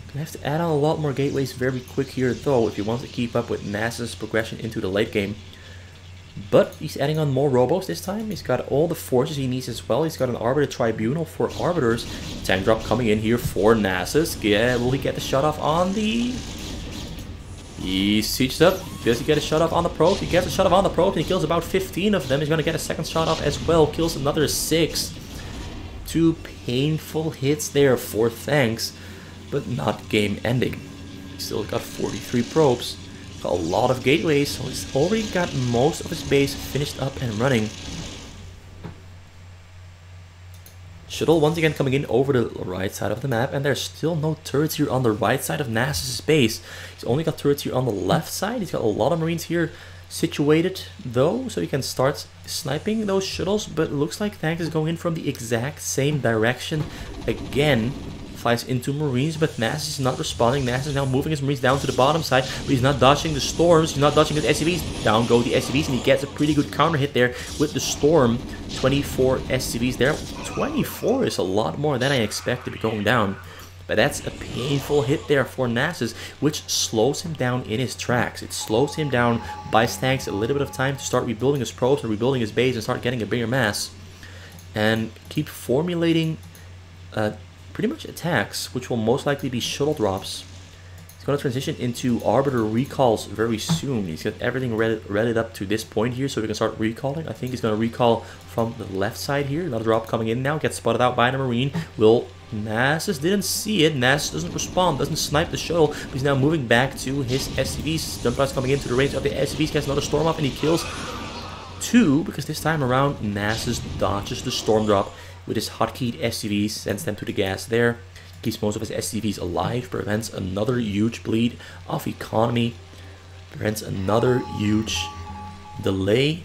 Gonna have to add on a lot more gateways very quick here though, if he wants to keep up with NASA's progression into the late game. But he's adding on more robos this time. He's got all the forces he needs as well. He's got an Arbiter Tribunal for Arbiters. Tank drop coming in here for NASA's. Yeah, will he get the shut off on the... He's sieged up. Does he get a shot off on the probes? He gets a shot off on the probes and he kills about 15 of them. He's going to get a second shot off as well. Kills another 6. 2 painful hits there for Thanks, but not game ending. He's still got 43 probes. Got a lot of gateways, so he's already got most of his base finished up and running. Shuttle once again coming in over the right side of the map, and there's still no turrets here on the right side of NASA's base. He's only got turrets here on the left side. He's got a lot of Marines here situated though, so he can start sniping those shuttles, but it looks like Thanks is going in from the exact same direction again. Flies into Marines, but NASA's is not responding. NASA's is now moving his Marines down to the bottom side, but he's not dodging the storms, he's not dodging the SCVs. Down go the SCVs, and he gets a pretty good counter hit there with the storm. 24 SCVs there. 24 is a lot more than I expected to be going down. But that's a painful hit there for NASA's, which slows him down in his tracks. It slows him down, buys Thanks a little bit of time to start rebuilding his probes and rebuilding his base and start getting a bigger mass. And keep formulating pretty much attacks, which will most likely be shuttle drops. He's going to transition into Arbiter recalls very soon. He's got everything readied up to this point here, so we can start recalling. I think he's going to recall from the left side here. Another drop coming in now, gets spotted out by the Marine. Nasus didn't see it. Nasus doesn't respond, doesn't snipe the shuttle, but he's now moving back to his SCVs. Jump rockets coming into the range of the SCVs, gets another storm off, and he kills 2, because this time around Nasus dodges the storm drop with his hotkeyed SCVs, sends them to the gas there, keeps most of his SCVs alive, prevents another huge bleed of economy, prevents another huge delay.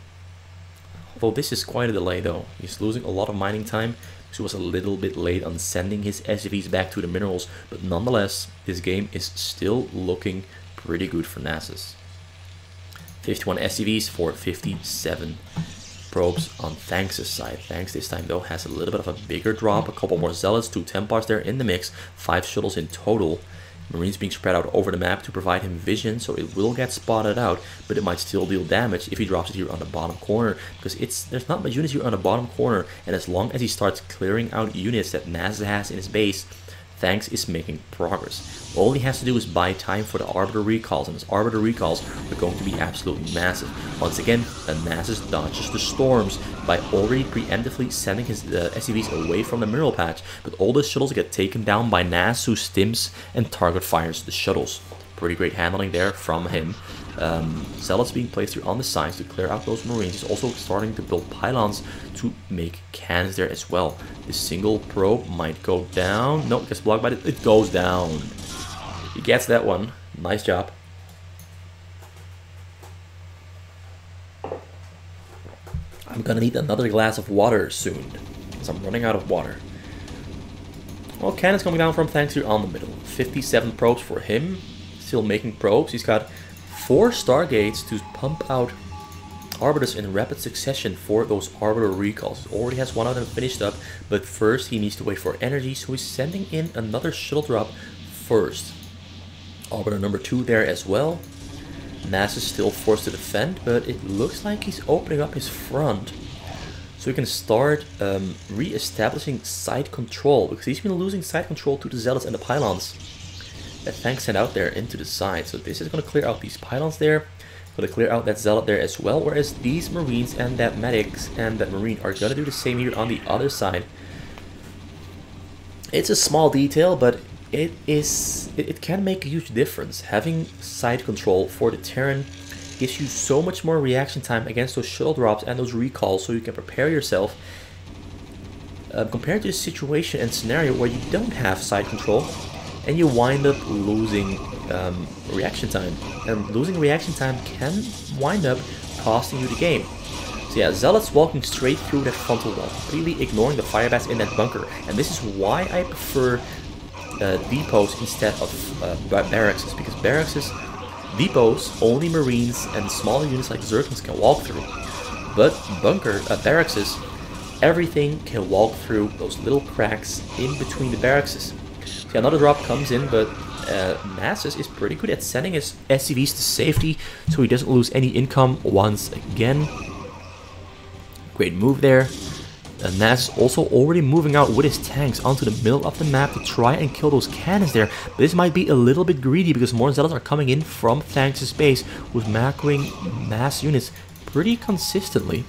Although this is quite a delay though. He's losing a lot of mining time, so he was a little bit late on sending his SCVs back to the minerals, but nonetheless, this game is still looking pretty good for NASA's. 51 SCVs for 57 probes on Thanks' side. Thanks this time though has a little bit of a bigger drop, a couple more Zealots, 2 Templars there in the mix, 5 shuttles in total. Marines being spread out over the map to provide him vision, so it will get spotted out, but it might still deal damage if he drops it here on the bottom corner, because there's not much units here on the bottom corner, and as long as he starts clearing out units that NASA has in his base, Thanks is making progress. All he has to do is buy time for the Arbiter recalls, and his Arbiter recalls are going to be absolutely massive. Once again, Nasus dodges the storms by already preemptively sending his SCVs away from the mineral patch, but all the shuttles get taken down by Nasus, who stims and target fires the shuttles. Pretty great handling there from him. Zealots being placed here on the sides to clear out those Marines. He's also starting to build pylons to make cannons there as well. This single probe might go down. No, it gets blocked by it. It goes down. He gets that one. Nice job. I'm gonna need another glass of water soon, because I'm running out of water. Well, cannons coming down from Thanks here on the middle. 57 probes for him. Still making probes. He's got 4 Stargates to pump out Arbiters in rapid succession for those Arbiter recalls. He already has one of them finished up, but first he needs to wait for energy, so he's sending in another shuttle drop first. Arbiter number 2 there as well. NAS is still forced to defend, but it looks like he's opening up his front, so he can start re-establishing side control, because he's been losing side control to the Zealots and the Pylons that Thanks sent out there into the side. So this is going to clear out these Pylons there, going to clear out that Zealot there as well, whereas these Marines and that Medics and that Marine are going to do the same here on the other side. It's a small detail, but it can make a huge difference. Having side control for the Terran gives you so much more reaction time against those shuttle drops and those recalls, so you can prepare yourself. Compared to a situation and scenario where you don't have side control, and you wind up losing reaction time. And losing reaction time can wind up costing you the game. So yeah, Zealots walking straight through that frontal wall, completely ignoring the fire bats in that bunker. And this is why I prefer depots instead of barracks, because barracks, depots, only Marines and smaller units like Zerglings can walk through. But barracks, everything can walk through those little cracks in between the barracks. So another drop comes in, but Nasus is pretty good at sending his SCVs to safety, so he doesn't lose any income once again. Great move there. Nasus also already moving out with his tanks onto the middle of the map to try and kill those cannons there. But this might be a little bit greedy because more Zealots are coming in from Thanks' base with macroing mass units pretty consistently.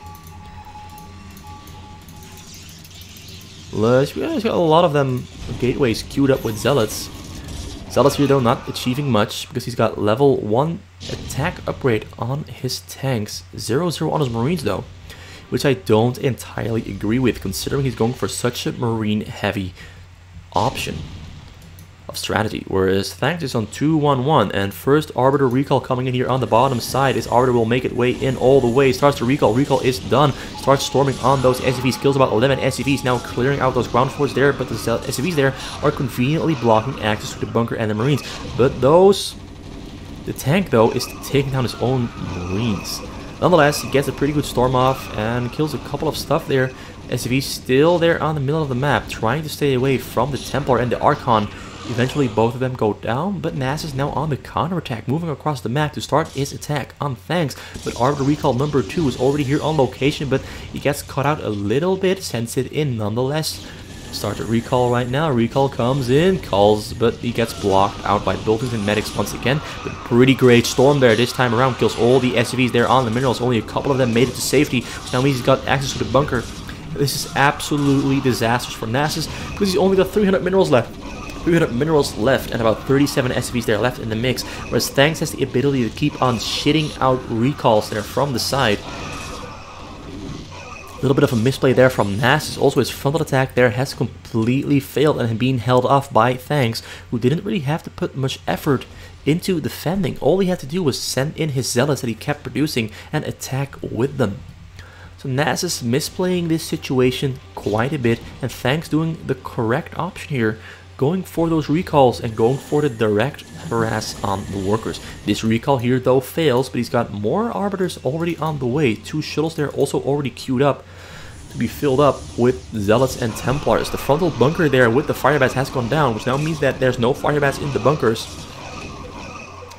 We got a lot of them gateways queued up with Zealots. Zealots here though not achieving much because he's got level 1 attack upgrade on his tanks. 0-0 on his Marines though, which I don't entirely agree with considering he's going for such a Marine heavy option of strategy. Whereas Thanks is on 2-1-1 and first Arbiter recall coming in here on the bottom side. His Arbiter will make it way in all the way. Starts to recall. Recall is done. Starts storming on those SCVs. Kills about 11 SCVs. Now clearing out those ground forces there, but the SCVs there are conveniently blocking access to the bunker and the Marines. But the tank though is taking down his own Marines. Nonetheless, he gets a pretty good storm off and kills a couple of stuff there. SCV still there on the middle of the map, trying to stay away from the Templar and the Archon. Eventually both of them go down, but Nasus is now on the counterattack, moving across the map to start his attack on Thanks. But Arbiter Recall number 2 is already here on location, but he gets caught out a little bit, sends it in nonetheless. Start to recall right now. Recall comes in, calls, but he gets blocked out by buildings and medics once again. But pretty great storm there this time around. Kills all the SCVs there on the minerals. Only a couple of them made it to safety, which now means he's got access to the bunker. This is absolutely disastrous for Nasus because he's only got 300 minerals left. 300 minerals left and about 37 SCVs there left in the mix. Whereas Thanks has the ability to keep on shitting out recalls there from the side. A little bit of a misplay there from Nasus. Also, his frontal attack there has completely failed and been held off by Thanks, who didn't really have to put much effort into defending. All he had to do was send in his Zealots that he kept producing and attack with them. So Nasus misplaying this situation quite a bit, and Thanks doing the correct option here, going for those recalls and going for the direct harass on the workers. This recall here though fails, but he's got more Arbiters already on the way. 2 shuttles there also already queued up to be filled up with Zealots and Templars. The frontal bunker there with the firebats has gone down, which now means that there's no firebats in the bunkers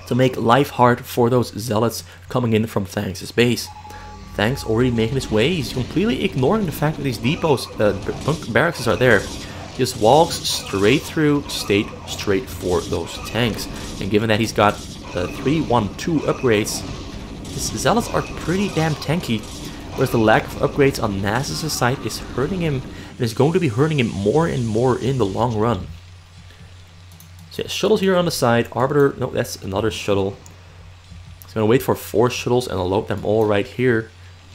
to make life hard for those Zealots coming in from Thanks' base. Thanks already making his way. He's completely ignoring the fact that these depots, barracks are there. Just walks straight through, straight for those tanks. And given that he's got 3-1-2 upgrades, his Zealots are pretty damn tanky. Whereas the lack of upgrades on Nasus' side is hurting him, and is going to be hurting him more and more in the long run. So yeah, shuttles here on the side. Arbiter, no, that's another shuttle. He's going to wait for 4 shuttles and load them all right here.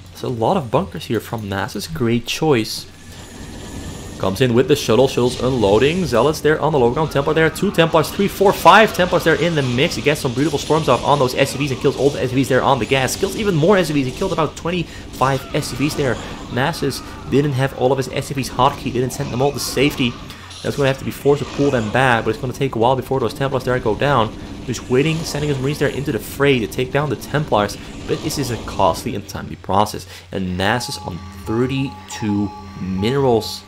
There's a lot of bunkers here from Nasus. Great choice. Comes in with the shuttle, shuttles unloading, Zealots there on the low ground, Templar there, 2 Templars, 3, 4, 5 Templars there in the mix. He gets some beautiful storms off on those SCVs and kills all the SCVs there on the gas. Kills even more SCVs, he killed about 25 SCVs there. Nasus didn't have all of his SCVs hotkey, didn't send them all to safety. That's going to have to be forced to pull them back, but it's going to take a while before those Templars there go down. He's waiting, sending his Marines there into the fray to take down the Templars, but this is a costly and timely process. And Nasus on 32 minerals,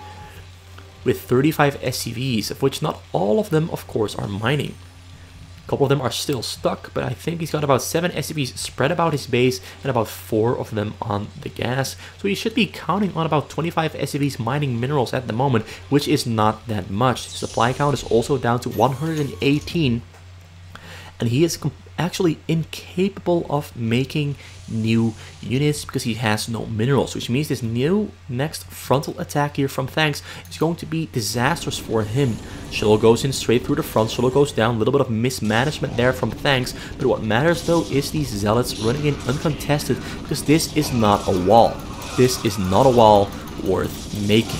with 35 SCVs, of which not all of them, of course, are mining. A couple of them are still stuck, but I think he's got about 7 SCVs spread about his base and about 4 of them on the gas. So he should be counting on about 25 SCVs mining minerals at the moment, which is not that much. His supply count is also down to 118, and he is actually incapable of making new units because he has no minerals, which means this new next frontal attack here from Thanks is going to be disastrous for him. Shuttle goes in straight through the front, Shuttle goes down, a little bit of mismanagement there from Thanks, but what matters though is these Zealots running in uncontested, because this is not a wall. This is not a wall worth making.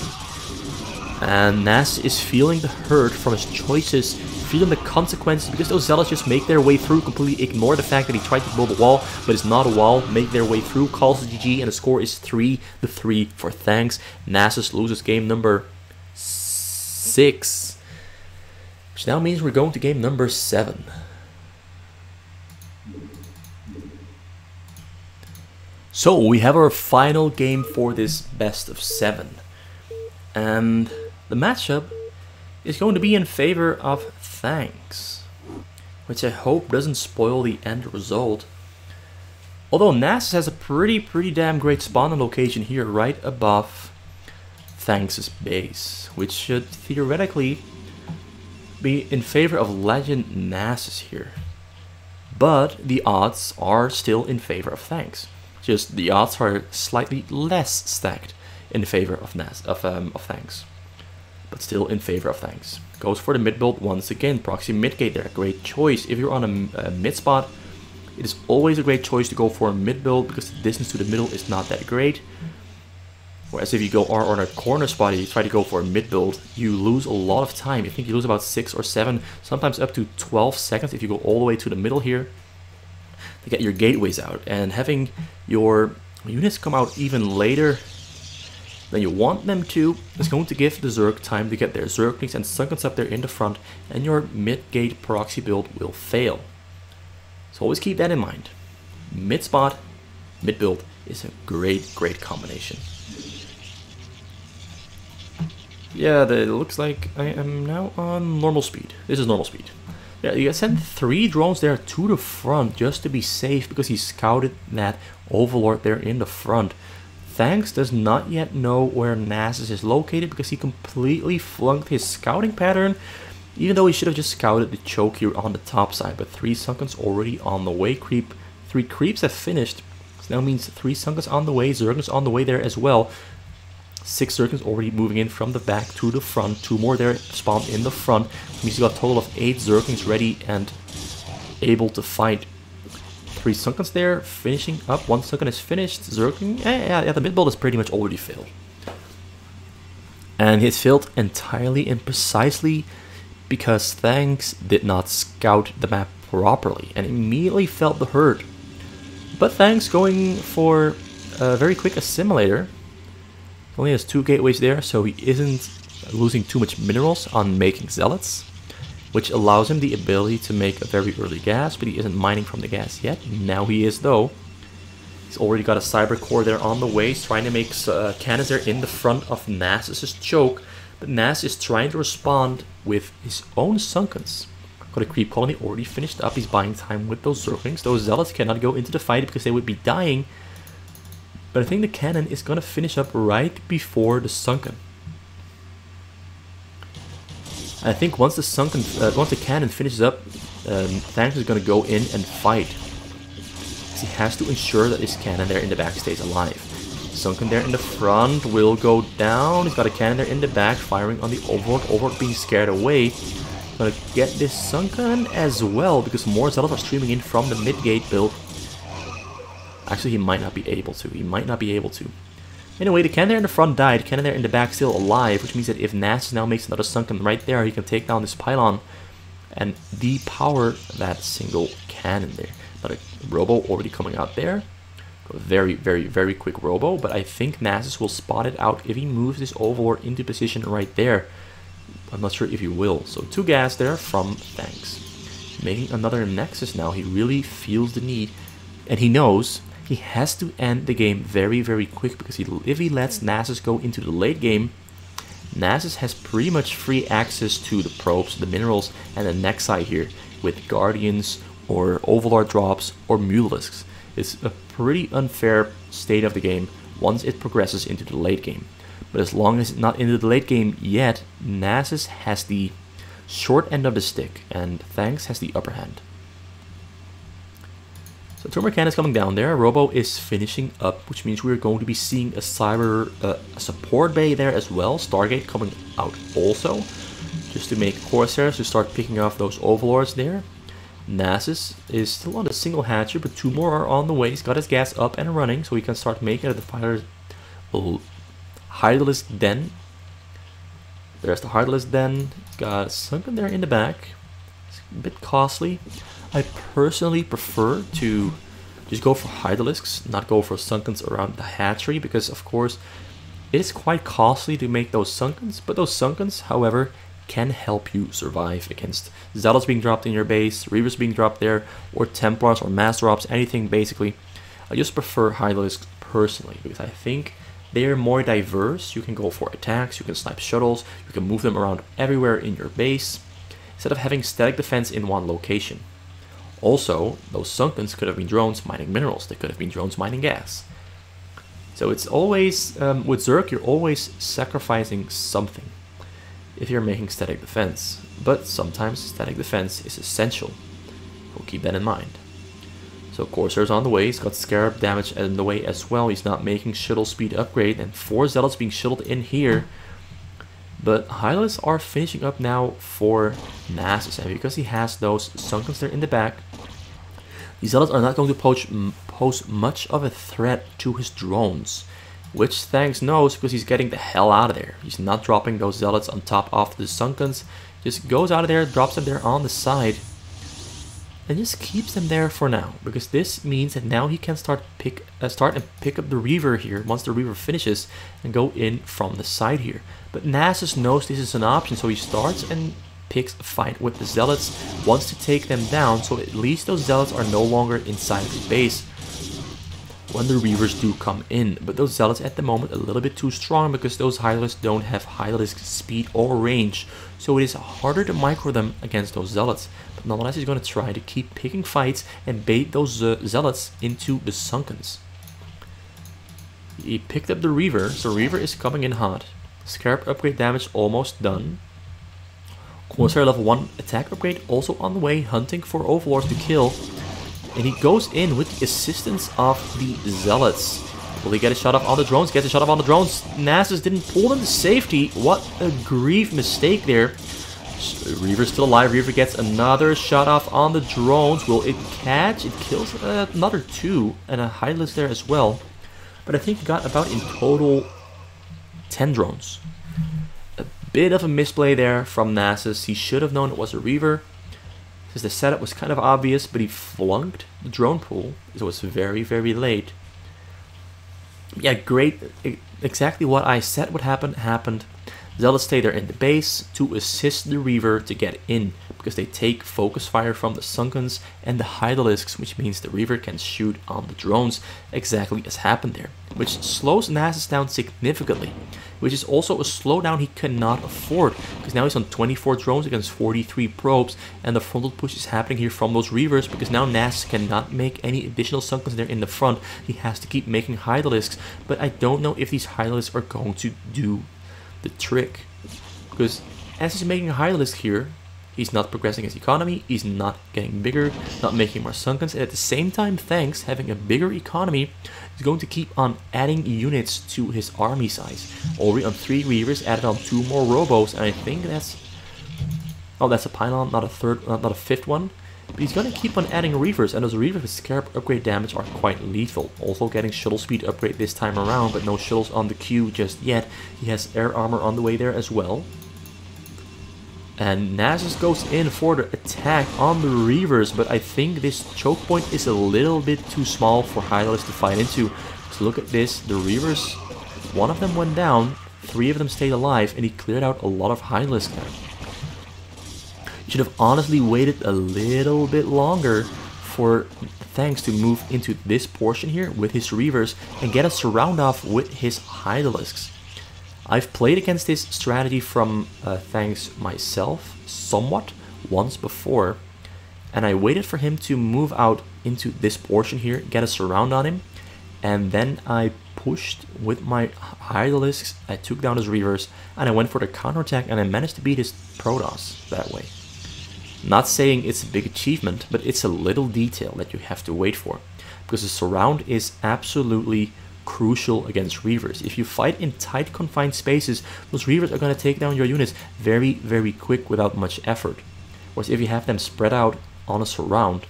And Nas is feeling the hurt from his choices, feeling the consequences, because those Zealots just make their way through, completely ignore the fact that he tried to build a wall, but it's not a wall, make their way through, calls the GG, and the score is 3-3 for Thanks. Nasus loses game number 6, which now means we're going to game number 7. So we have our final game for this best of 7, and the matchup is going to be in favor of Thanks, which I hope doesn't spoil the end result. Although Nasus has a pretty damn great spawning location here right above Thanks' base, which should theoretically be in favor of Legend Nasus here. But the odds are still in favor of Thanks. Just the odds are slightly less stacked in favor of Thanks. But still in favor of Thanks. Goes for the mid build once again. Proxy mid gate there, great choice. If you're on a mid spot, it is always a great choice to go for a mid build because the distance to the middle is not that great. Whereas if you are on a corner spot and you try to go for a mid build, you lose a lot of time. I think you lose about 6 or 7, sometimes up to 12 seconds if you go all the way to the middle here to get your gateways out. And having your units come out even later than you want them to is going to give the Zerg time to get their Zerglings and Sunkens up there in the front, and your mid-gate proxy build will fail. So always keep that in mind. Mid-spot, mid-build is a great combination. Yeah, it looks like I am now on normal speed. This is normal speed. Yeah, you send 3 drones there to the front just to be safe because he scouted that Overlord there in the front. Thanks does not yet know where Nasus is located because he completely flunked his scouting pattern, even though he should have just scouted the choke here on the top side. But 3 Sunkens already on the way. 3 creeps have finished. So now means 3 Sunkens on the way, Zerglings on the way there as well. 6 Zerglings already moving in from the back to the front. 2 more there spawned in the front. Which means you got a total of 8 Zerglings ready and able to fight. 3 Sunkens there, finishing up. 1 Sunken is finished. Zergling, yeah, the mid build is pretty much already failed. And it's failed entirely and precisely because Thanks did not scout the map properly and immediately felt the hurt. But Thanks going for a very quick assimilator. Only has 2 gateways there, so he isn't losing too much minerals on making zealots, which allows him the ability to make a very early gas, but he isn't mining from the gas yet. Now he is though. He's already got a cyber core there on the way. He's trying to make cannons there in the front of Nasus' choke, but Nas is trying to respond with his own Sunkens. Got a creep colony already finished up. He's buying time with those Zerglings. Those zealots cannot go into the fight because they would be dying. But I think the cannon is going to finish up right before the Sunken. I think once the cannon finishes up, Thanks is going to go in and fight. He has to ensure that his cannon there in the back stays alive. Sunken there in the front will go down. He's got a cannon there in the back firing on the Overlord. Overlord being scared away. Gonna get this Sunken as well because more zealots are streaming in from the mid-gate build. Actually, he might not be able to. Anyway, the cannon there in the front died. Cannon there in the back still alive, which means that if Nasus now makes another Sunken right there, he can take down this pylon and depower that single cannon there. But a robo already coming out there. A very quick robo, but I think Nasus will spot it out if he moves this Overlord into position right there. I'm not sure if he will. So 2 gas there from Thanks. Making another Nexus now. He really feels the need, and he knows he has to end the game very quick because if he lets Nasus go into the late game, Nasus has pretty much free access to the probes, the minerals, and the Nexi here with Guardians or Overlord drops or Mulisks. It's a pretty unfair state of the game once it progresses into the late game. But as long as it's not into the late game yet, Nasus has the short end of the stick and Thanks has the upper hand. Turbo Cannon is coming down there. Robo is finishing up, which means we're going to be seeing a cyber support bay there as well. Stargate coming out also, just to make Corsairs to start picking off those Overlords there. Nasus is still on the single hatcher, but 2 more are on the way. He's got his gas up and running, so he can start making it. The fighters will Hydralisk Den. There's the Hydralisk Den. He's got Sunken there in the back. It's a bit costly. I personally prefer to just go for Hydralisks, not go for Sunkens around the hatchery, because of course it is quite costly to make those Sunkens, but those Sunkens, however, can help you survive against Zealots being dropped in your base, Reavers being dropped there, or Templars or Mass Drops, anything basically. I just prefer Hydralisks personally, because I think they're more diverse. You can go for attacks, you can snipe shuttles, you can move them around everywhere in your base, instead of having static defense in one location. Also, those Sunkens could have been drones mining minerals, they could have been drones mining gas. So it's always, with Zerg, you're always sacrificing something if you're making static defense, but sometimes static defense is essential. We'll keep that in mind. So Corsair's on the way, he's got Scarab damage in the way as well, he's not making shuttle speed upgrade, and 4 Zealots being shuttled in here. But Hydralisks are finishing up now for Nasus, and because he has those Sunkens there in the back, these Zealots are not going to pose much of a threat to his drones. Which Thanks knows, because he's getting the hell out of there. He's not dropping those Zealots on top of the Sunkens. Just goes out of there, drops them there on the side, and just keeps them there for now. Because this means that now he can start and pick up the Reaver here once the Reaver finishes and go in from the side here. But Nasus knows this is an option, so he starts and picks a fight with the Zealots, wants to take them down, so at least those Zealots are no longer inside the base when the Reavers do come in. But those Zealots at the moment a little bit too strong, because those Hydralisks don't have Hydralisk speed or range, so it is harder to micro them against those Zealots. But nonetheless, he's going to try to keep picking fights and bait those Zealots into the Sunkens. He picked up the Reaver, so Reaver is coming in hot. Scarab upgrade damage almost done. Corsair level 1 attack upgrade also on the way, hunting for Overlords to kill. And he goes in with the assistance of the Zealots. Will he get a shot off on the drones? Gets a shot off on the drones. Nasus didn't pull them to safety. What a grief mistake there. Reaver's still alive. Reaver gets another shot off on the drones. Will it catch? It kills another 2. And a Hydralisk there as well. But I think he got about in total 10 drones. A bit of a misplay there from Nasus. He should have known it was a Reaver, because the setup was kind of obvious, but he flunked the drone pool, so it was very, very late. Yeah, great. Exactly what I said would happen, happened. Zealots stay there in the base to assist the Reaver to get in, because they take focus fire from the Sunkens and the Hydralisks, which means the Reaver can shoot on the drones, exactly as happened there, which slows Nasus down significantly, which is also a slowdown he cannot afford, because now he's on 24 drones against 43 probes, and the frontal push is happening here from those Reavers, because now Nasus cannot make any additional Sunkens there in the front. He has to keep making Hydralisks, but I don't know if these Hydralisks are going to do the trick, because as he's making a Hydralisk here, he's not progressing his economy, he's not getting bigger, not making more Sunkens, and at the same time, Thanks having a bigger economy, he's going to keep on adding units to his army size. Already on 3 Reavers, added on 2 more Robos, and I think that's, oh, that's a pylon, not a third, not a 5th one. But he's going to keep on adding Reavers, and those Reavers with Scarab upgrade damage are quite lethal. Also getting shuttle speed upgrade this time around, but no shuttles on the queue just yet. He has air armor on the way there as well. And Nasus goes in for the attack on the Reavers, but I think this choke point is a little bit too small for Hydralisk to fight into. So look at this, the Reavers, 1 of them went down, 3 of them stayed alive, and he cleared out a lot of Hydralisk there. You should have honestly waited a little bit longer for Thanks to move into this portion here with his Reavers and get a surround off with his Hydralisks. I've played against this strategy from Thanks myself somewhat once before, and I waited for him to move out into this portion here, get a surround on him, and then I pushed with my Hydralisks, I took down his Reavers, and I went for the counterattack, and I managed to beat his Protoss that way. Not saying it's a big achievement, but it's a little detail that you have to wait for. because the surround is absolutely crucial against Reavers. If you fight in tight confined spaces, those Reavers are going to take down your units very, very quick without much effort. Whereas if you have them spread out on a surround,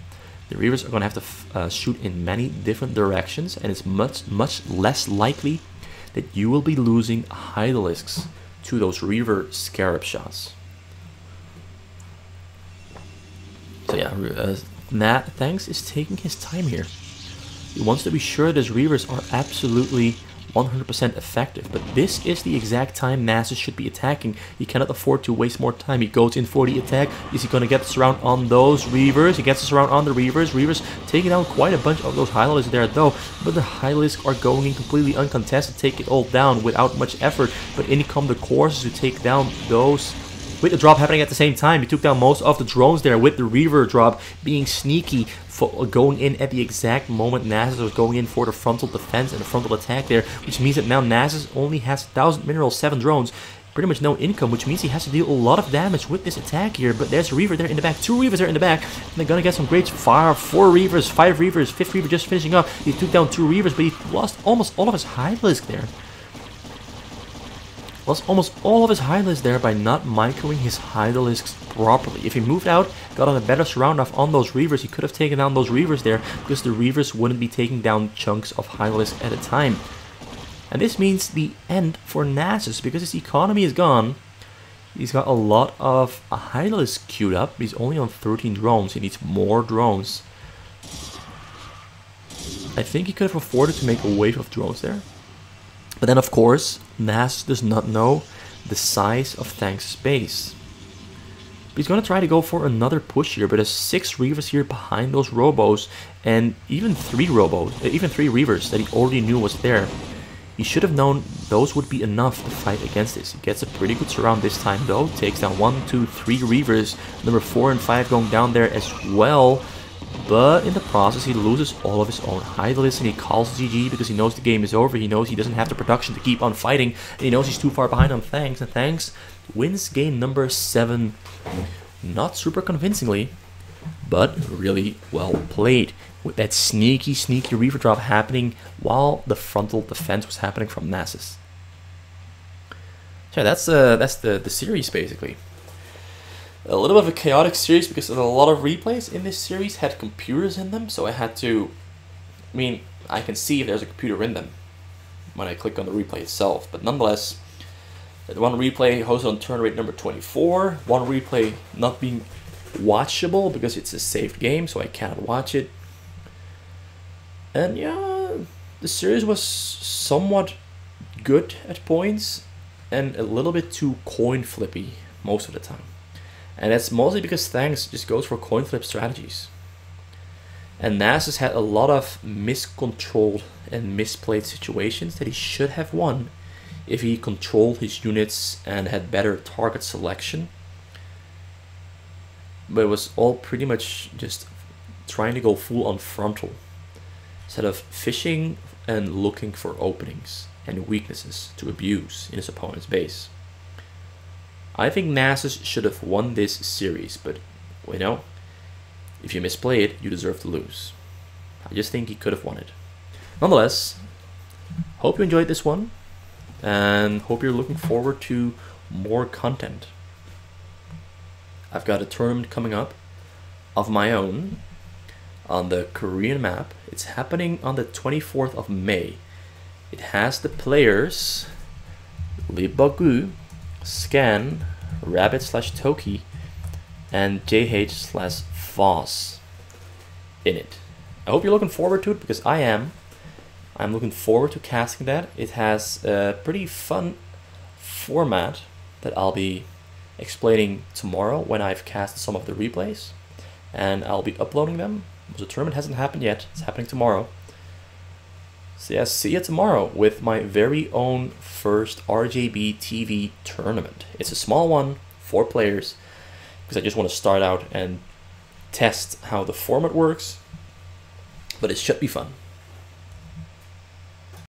the Reavers are going to have to shoot in many different directions, and it's much less likely that you will be losing Hydralisks to those Reaver Scarab shots. So yeah, Thanks is taking his time here. He wants to be sure that his Reavers are absolutely 100% effective, but this is the exact time Nasus should be attacking. He cannot afford to waste more time. He goes in for the attack. Is he going to get the surround on those Reavers? He gets the surround on the Reavers. Reavers taking down quite a bunch of those Hydralisks there though, but the Hydralisks are going in completely uncontested, take it all down without much effort, but in come the courses to take down those. With the drop happening at the same time, he took down most of the drones there, with the Reaver drop being sneaky, for going in at the exact moment Nasus was going in for the frontal defense and the frontal attack there, which means that now Nasus only has 1,000 minerals, 7 drones, pretty much no income, which means he has to deal a lot of damage with this attack here. But there's a Reaver there in the back, 2 Reavers there in the back, and they're gonna get some great fire. 4 Reavers, 5 Reavers, 5th Reaver just finishing up. He took down 2 Reavers, but he lost almost all of his Hydralisk there. Lost almost all of his Hydralisks there by not microing his Hydralisks properly. If he moved out, got on a better surround off on those Reavers, he could have taken down those Reavers there, because the Reavers wouldn't be taking down chunks of Hydralisk at a time. And this means the end for Nasus, because his economy is gone. He's got a lot of Hydralisk queued up. He's only on 13 drones. He needs more drones. I think he could have afforded to make a wave of drones there. But then, of course, Nasus does not know the size of Thanks' base. He's going to try to go for another push here, but there's 6 Reavers here behind those Robos, and even 3 Reavers that he already knew was there. He should have known those would be enough to fight against this. He gets a pretty good surround this time though, takes down 1, 2, 3 Reavers, number 4 and 5 going down there as well. But in the process, he loses all of his own Hydralisks, and he calls GG because he knows the game is over. He knows he doesn't have the production to keep on fighting, and he knows he's too far behind on Thanks. And Thanks wins game number 7, not super convincingly, but really well played, with that sneaky Reaver drop happening while the frontal defense was happening from Nasus. So yeah, that's the series basically. A little bit of a chaotic series because a lot of replays in this series had computers in them, so I had to, I can see if there's a computer in them when I click on the replay itself, but nonetheless, one replay hosted on turn rate number 24, one replay not being watchable because it's a saved game, so I cannot watch it. And yeah, the series was somewhat good at points and a little bit too coin flippy most of the time. And that's mostly because Thanks just goes for coin flip strategies. And Nasus had a lot of miscontrolled and misplayed situations that he should have won if he controlled his units and had better target selection. But it was all pretty much just trying to go full on frontal, instead of fishing and looking for openings and weaknesses to abuse in his opponent's base. I think Nasus should have won this series, but you know, if you misplay it, you deserve to lose. I just think he could have won it. Nonetheless, hope you enjoyed this one, and hope you're looking forward to more content. I've got a tournament coming up of my own on the Korean map. It's happening on the 24th of May. It has the players Libagu, Scan, Rabbit/Toki, and JH/Voss in it. I hope you're looking forward to it, because I am. I'm looking forward to casting that. It has a pretty fun format that I'll be explaining tomorrow when I've cast some of the replays, and I'll be uploading them. The tournament hasn't happened yet. It's happening tomorrow. So yeah, see you tomorrow with my very own first RJB TV tournament. It's a small one, 4 players, because I just want to start out and test how the format works, but it should be fun.